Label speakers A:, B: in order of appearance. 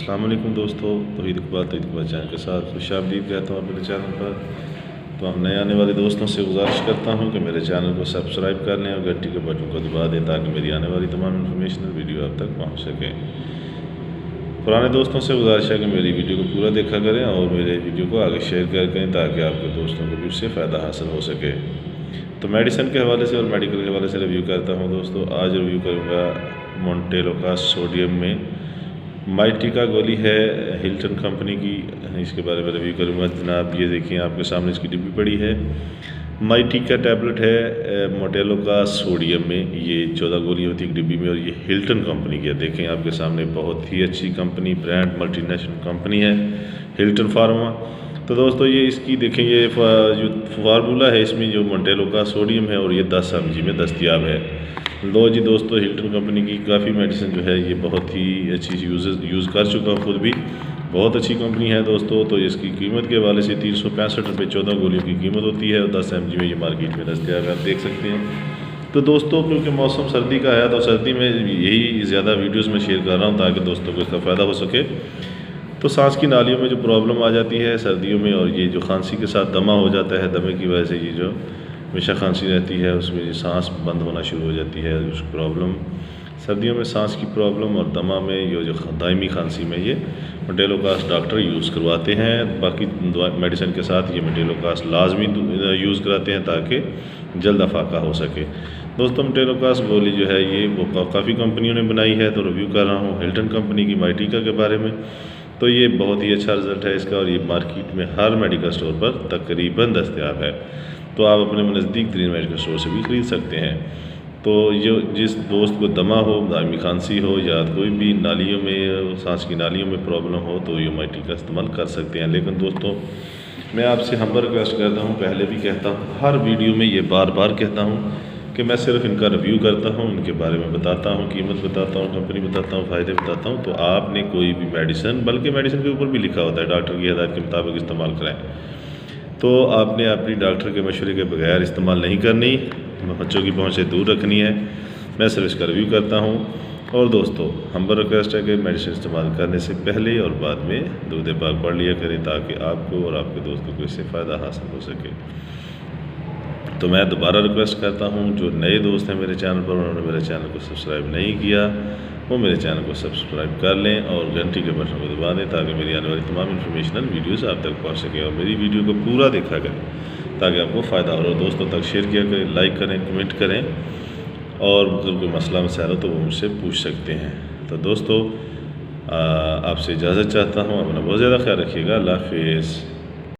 A: अस्सलाम वालेकुम दोस्तों, तौहीद इकबाल चैनल के साथ खुशामदीद कहता हूँ मेरे चैनल पर। तो हम नए आने वाले दोस्तों से गुजारिश करता हूँ कि मेरे चैनल को सब्सक्राइब कर लें और घंटी के बटन को दबा दें ताकि मेरी आने वाली तमाम इन्फॉर्मेशनल वीडियो आप तक पहुँच सके। पुराने दोस्तों से गुजारिश है कि मेरी वीडियो को पूरा देखा करें और मेरे वीडियो को आगे शेयर करें ताकि आपके दोस्तों को भी उससे फ़ायदा हासिल हो सके। तो मेडिसिन के हवाले से और मेडिकल के हवाले से रिव्यू करता हूँ दोस्तों। आज रिव्यू करूँगा मोंटेलोका सोडियम में माइटिका गोली है हिल्टन कंपनी की, इसके बारे में रिव्यू करूँगा जनाब। ये देखिए आपके सामने इसकी डिब्बी पड़ी है। माइटिका टैबलेट है मोंटेलोका सोडियम में, ये 14 गोली होती है एक डिब्बी में और ये हिल्टन कंपनी की है। देखें आपके सामने बहुत ही अच्छी कंपनी, ब्रांड, मल्टीनेशनल कंपनी है हिल्टन फार्मा। तो दोस्तों ये इसकी देखें, ये जो फार्मूला है इसमें जो मोंटेलोका सोडियम है और ये 10 mg में दस्तियाब है। लो जी दोस्तों, हिल्टन कंपनी की काफ़ी मेडिसिन जो है ये बहुत ही अच्छी यूज़ कर चुका हूँ खुद भी, बहुत अच्छी कंपनी है दोस्तों। तो इसकी कीमत के हवाले से 365 रुपये 14 गोलियों की कीमत होती है और 10 mg में ये मार्केट में दस्तियाब आप देख सकते हैं। तो दोस्तों क्योंकि मौसम सर्दी का है तो सर्दी में यही ज़्यादा वीडियोस में शेयर कर रहा हूँ ताकि दोस्तों को इसका फ़ायदा हो सके। तो सांस की नालियों में जो प्रॉब्लम आ जाती है सर्दियों में और ये जो खांसी के साथ दमा हो जाता है, दमे की वजह से ये जो हमेशा खांसी रहती है उसमें ये सांस बंद होना शुरू हो जाती है, उस प्रॉब्लम सर्दियों में सांस की प्रॉब्लम और दमा में ये जो दायमी खांसी में ये मोंटेलोकास डॉक्टर यूज़ करवाते हैं। बाकी मेडिसिन के साथ ये मोंटेलोकास लाजमी यूज़ कराते हैं ताकि जल्द अफाका हो सके। दोस्तों मोंटेलोकास गोली जो है ये वो काफ़ी कंपनियों ने बनाई है, तो रिव्यू कर रहा हूँ हिल्टन कंपनी की माइटिका के बारे में। तो ये बहुत ही अच्छा रिज़ल्ट है इसका और ये मार्केट में हर मेडिकल स्टोर पर तकरीबन दस्तयाब है, तो आप अपने नज़दीक तरीन मेडिकल स्टोर से भी ख़रीद सकते हैं। तो जिस दोस्त को दमा हो, दायमी खांसी हो या कोई भी नालियों में, सांस की नालियों में प्रॉब्लम हो तो ये माइटिका इस्तेमाल कर सकते हैं। लेकिन दोस्तों मैं आपसे हम्बल रिक्वेस्ट करता हूँ, पहले भी कहता हूँ, हर वीडियो में ये बार बार कहता हूँ कि मैं सिर्फ इनका रिव्यू करता हूँ, इनके बारे में बताता हूँ, कीमत बताता हूँ, कंपनी बताता हूँ, फ़ायदे बताता हूँ। तो आपने कोई भी मेडिसिन, बल्कि मेडिसिन के ऊपर भी लिखा होता है डॉक्टर की हिदायत के मुताबिक इस्तेमाल करें, तो आपने अपनी डॉक्टर के मशवरे के बगैर इस्तेमाल नहीं करनी, बच्चों की पहुँच से दूर रखनी है। मैं सिर्फ इसका रिव्यू करता हूँ। और दोस्तों हम्बल रिक्वेस्ट है कि मेडिसिन इस्तेमाल करने से पहले और बाद में दूध पाक पढ़ लिया करें ताकि आपको और आपके दोस्तों को इससे फ़ायदा हासिल हो सके। तो मैं दोबारा रिक्वेस्ट करता हूँ, जो नए दोस्त हैं मेरे चैनल पर, उन्होंने मेरे चैनल को सब्सक्राइब नहीं किया वो मेरे चैनल को सब्सक्राइब कर लें और घंटी के बटन को दबा दें ताकि मेरी आने वाली तमाम इन्फॉर्मेशनल वीडियोस आप तक पहुँच सकें और मेरी वीडियो को पूरा देखा करें ताकि आपको फ़ायदा हो। और दोस्तों तक शेयर किया करें, लाइक करें, कमेंट करें और अगर कोई मसला मसाइल हो तो वो मुझसे पूछ सकते हैं। तो दोस्तों आपसे इजाज़त चाहता हूँ, अपना बहुत ज़्यादा ख्याल रखिएगा। अल्लाह हाफ़िज़।